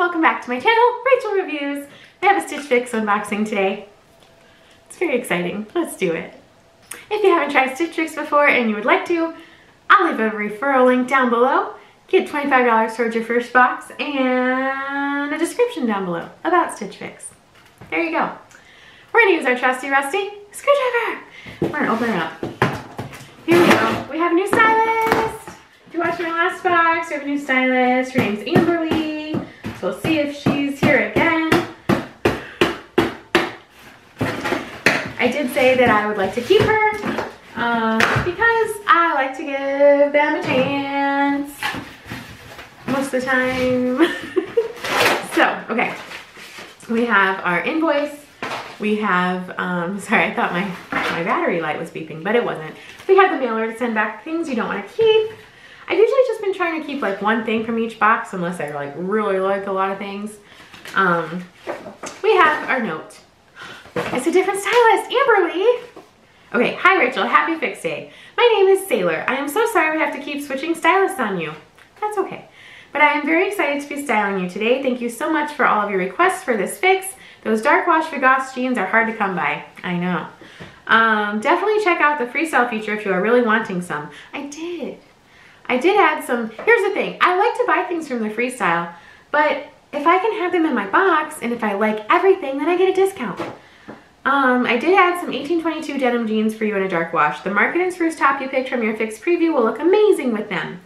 welcome back to my channel, Rachel Reviews. I have a Stitch Fix unboxing today. It's very exciting. Let's do it. If you haven't tried Stitch Fix before and you would like to, I'll leave a referral link down below. Get $25 towards your first box and a description down below about Stitch Fix. There you go. We're gonna use our trusty rusty screwdriver. We're gonna open it up. Here we go. We have a new stylist. If you watched my last box, we have a new stylist. Her name's Amberly. So we'll see if she's here again. I did say that I would like to keep her because I like to give them a chance most of the time. So, okay. We have our invoice. We have, sorry, I thought my battery light was beeping, but it wasn't. We have the mailer to send back things you don't want to keep. I've usually just been trying to keep like one thing from each box unless I like really like a lot of things. We have our note. It's a different stylist, Amberly. Okay, hi Rachel, happy fix day. My name is Sailor. I am so sorry we have to keep switching stylists on you. That's okay. But I am very excited to be styling you today. Thank you so much for all of your requests for this fix. Those dark wash Vigoss jeans are hard to come by. I know. Definitely check out the freestyle feature if you are really wanting some. I did add some. Here's the thing. I like to buy things from the freestyle, but if I can have them in my box and if I like everything, then I get a discount. I did add some 1822 denim jeans for you in a dark wash. The Market and Spruce top you picked from your fix preview will look amazing with them.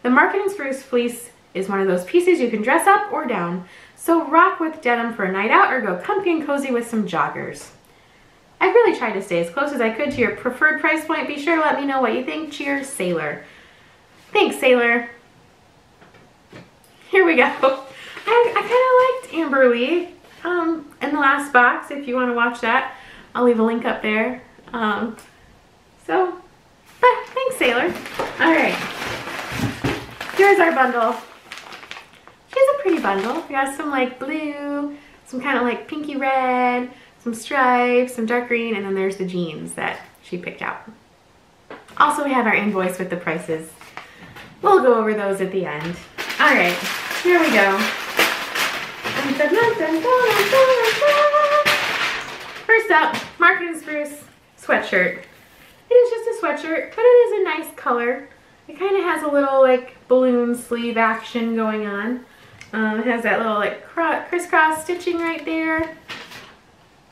The Market and Spruce fleece is one of those pieces you can dress up or down. So rock with denim for a night out or go comfy and cozy with some joggers. I really tried to stay as close as I could to your preferred price point. Be sure to let me know what you think. Cheers, Sailor. Thanks, Sailor. Here we go. I kind of liked Amberly in the last box. If you want to watch that, I'll leave a link up there. Thanks, Sailor. All right. Here's our bundle. She's a pretty bundle. We got some like blue, some kind of like pinky red, some stripes, some dark green, and then there's the jeans that she picked out. Also, we have our invoice with the prices. We'll go over those at the end. All right, here we go. First up, Market and Spruce sweatshirt. It is just a sweatshirt, but it is a nice color. It kind of has a little like balloon sleeve action going on. It has that little like crisscross stitching right there.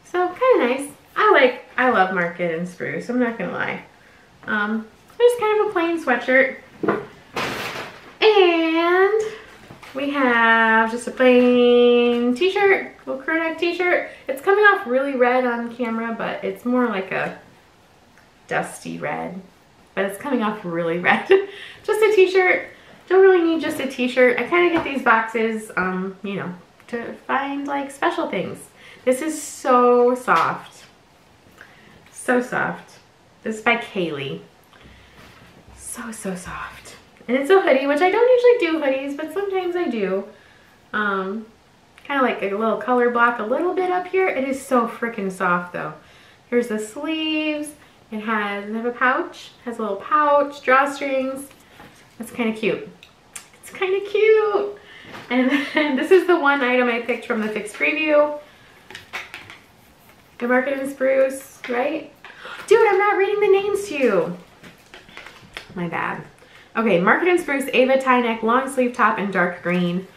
So kind of nice. I love Market and Spruce, I'm not gonna lie. Just kind of a plain sweatshirt. And we have just a plain t-shirt, little crew neck t-shirt. It's coming off really red on camera, but it's more like a dusty red. But it's coming off really red. Just a t-shirt. Don't really need just a t-shirt. I kind of get these boxes, you know, to find like special things. This is so soft. So soft. This is by Kaylee. So soft. And it's a hoodie, which I don't usually do hoodies, but sometimes I do. Kind of like a little color block a little bit up here. It is so freaking soft though. Here's the sleeves. It has a pouch. Has a little pouch, drawstrings. That's kind of cute. It's kind of cute. And then this is the one item I picked from the fix preview. The Market and Spruce, right? Dude, I'm not reading the names to you. My bad. Okay, Market and Spruce Ava tie neck long sleeve top in dark green.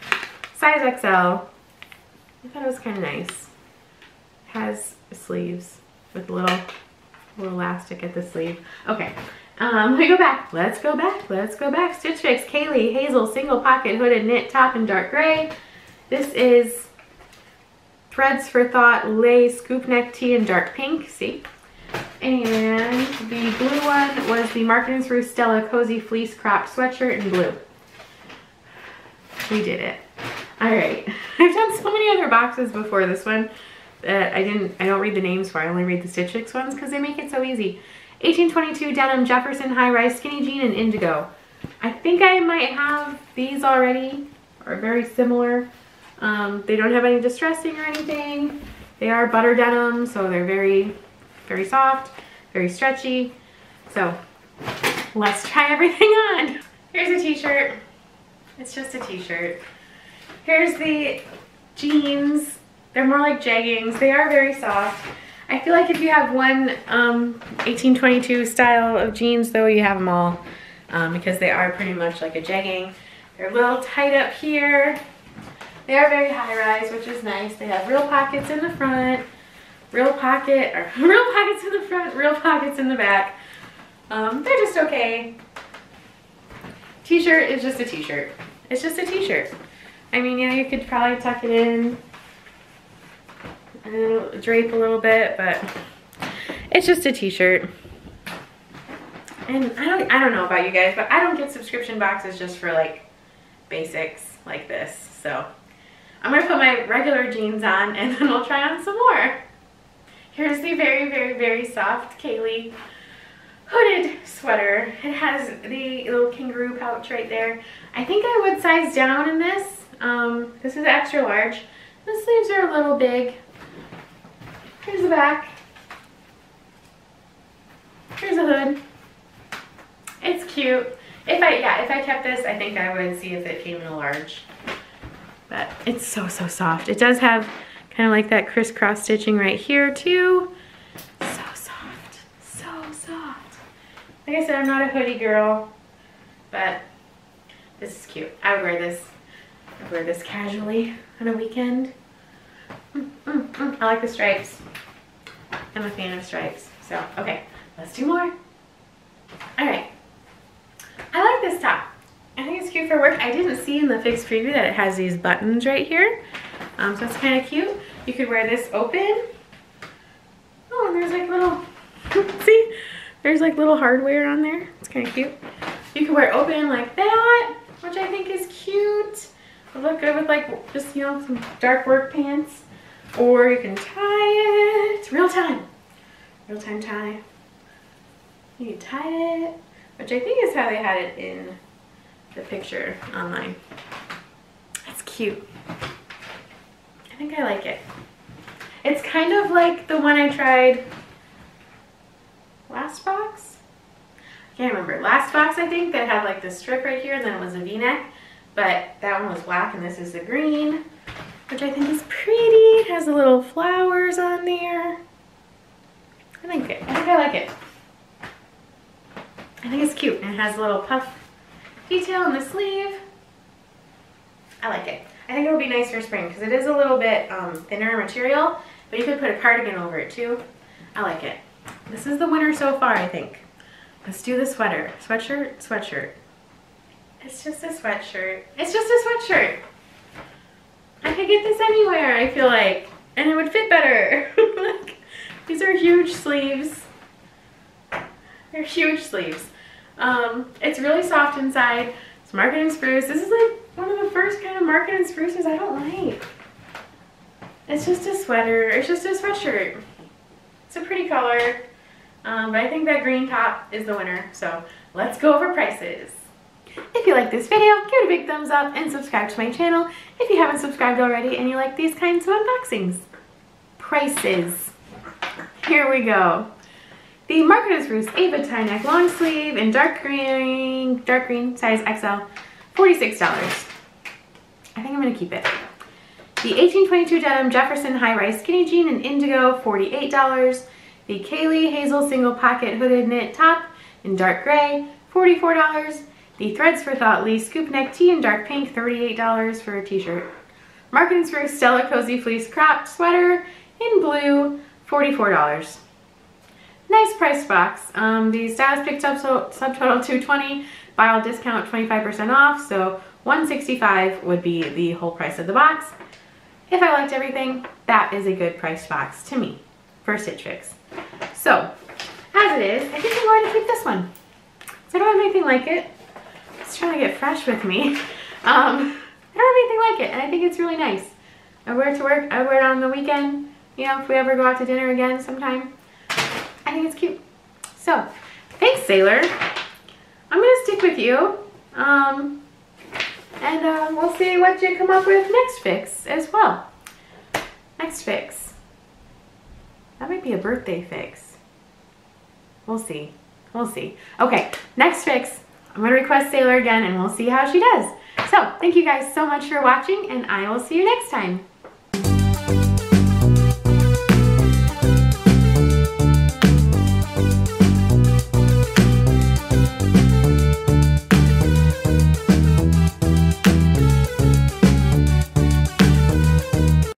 Size XL. I thought it was kind of nice. It has sleeves with a little elastic at the sleeve. Okay, we go back. Let's go back. Stitch Fix, Kaylee, Hazel, single pocket hooded knit top in dark gray. This is Threads for Thought Lay scoop neck tee in dark pink. See? And the blue one was the Market and Spruce Stella cozy fleece cropped sweatshirt in blue. We did it. All right. I've done so many other boxes before this one that I don't read the names for. I only read the Stitch Fix ones because they make it so easy. 1822 denim Jefferson high rise skinny jean in indigo. I think I might have these already, or very similar. They don't have any distressing or anything. They are butter denim, so they're very soft, very stretchy. So let's try everything on. Here's a t-shirt. It's just a t-shirt. Here's the jeans. They're more like jeggings. They are very soft. I feel like if you have one 1822 style of jeans though, you have them all because they are pretty much like a jegging. They're a little tight up here. They are very high rise, which is nice. They have real pockets in the front, real pockets in the front, real pockets in the back. They're just okay. T-shirt is just a t-shirt. It's just a t-shirt. I mean, yeah, you could probably tuck it in and drape a little bit, but it's just a t-shirt. And I don't know about you guys, but I don't get subscription boxes just for like basics like this. So I'm gonna put my regular jeans on and then we'll try on some more. Here's the very, very, very soft Kaylee hooded sweater. It has the little kangaroo pouch right there. I think I would size down in this. This is extra large. The sleeves are a little big. Here's the back. Here's the hood. It's cute. If I kept this, I think I would see if it came in a large. But it's so, so soft. It does have kind of like that crisscross stitching right here too. So soft, so soft. Like I said, I'm not a hoodie girl, but this is cute. I would wear this. I'd wear this casually on a weekend. I like the stripes. I'm a fan of stripes. So, okay, let's do more. All right. I like this top. I think it's cute for work. I didn't see in the fixed preview that it has these buttons right here. So that's kind of cute. You could wear this open. Oh, and there's like little, see? There's like little hardware on there. It's kind of cute. You could wear open like that, which I think is cute. It'll look good with like just, you know, some dark work pants. Or you can tie it. Real time. Real time tie. You can tie it, which I think is how they had it in the picture online. It's cute. I think I like it. It's kind of like the one I tried last box. I can't remember. Last box, I think, that had like the strip right here and then it was a V-neck. But that one was black and this is the green, which I think is pretty. It has the little flowers on there. I think I like it. I think it's cute. And it has a little puff detail in the sleeve. I like it. I think it would be nice for spring because it is a little bit thinner material, but you could put a cardigan over it too. I like it. This is the winner so far, I think. Let's do the sweater. Sweatshirt, sweatshirt. It's just a sweatshirt. It's just a sweatshirt. I could get this anywhere, I feel like, and it would fit better. Like, these are huge sleeves. They're huge sleeves. It's really soft inside. It's market and spruce. This is like one of the first kind of market and spruces I don't like. It's just a sweater. It's just a sweatshirt. It's a pretty color. But I think that green top is the winner. So let's go over prices. If you like this video, give it a big thumbs up and subscribe to my channel if you haven't subscribed already and you like these kinds of unboxings. Prices. Here we go. The Market and Spruce 8-foot tie neck long sleeve in dark green size XL, $46. I think I'm gonna keep it. The 1822 denim Jefferson high-rise skinny jean in indigo, $48. The Kaylee Hazel single pocket hooded knit top in dark gray, $44. The Threads for Thought Lee scoop neck tee in dark pink, $38 for a t-shirt. Market and Spruce Stella cozy fleece cropped sweater in blue, $44. Nice price box. The Stylist picked up subtotal $220, buy all discount 25% off, so $165 would be the whole price of the box. If I liked everything, that is a good price box to me for Stitch Fix. So, as it is, I think I'm going to keep this one. So I don't have anything like it. It's trying to get fresh with me. I don't have anything like it, and I think it's really nice. I wear it to work. I wear it on the weekend. You know, if we ever go out to dinner again sometime. I think it's cute. So, thanks, Sailor. I'm gonna stick with you. And we'll see what you come up with next fix as well. Next fix. That might be a birthday fix. We'll see. We'll see. Okay, next fix. I'm gonna request Sailor again and we'll see how she does. So thank you guys so much for watching, and I will see you next time.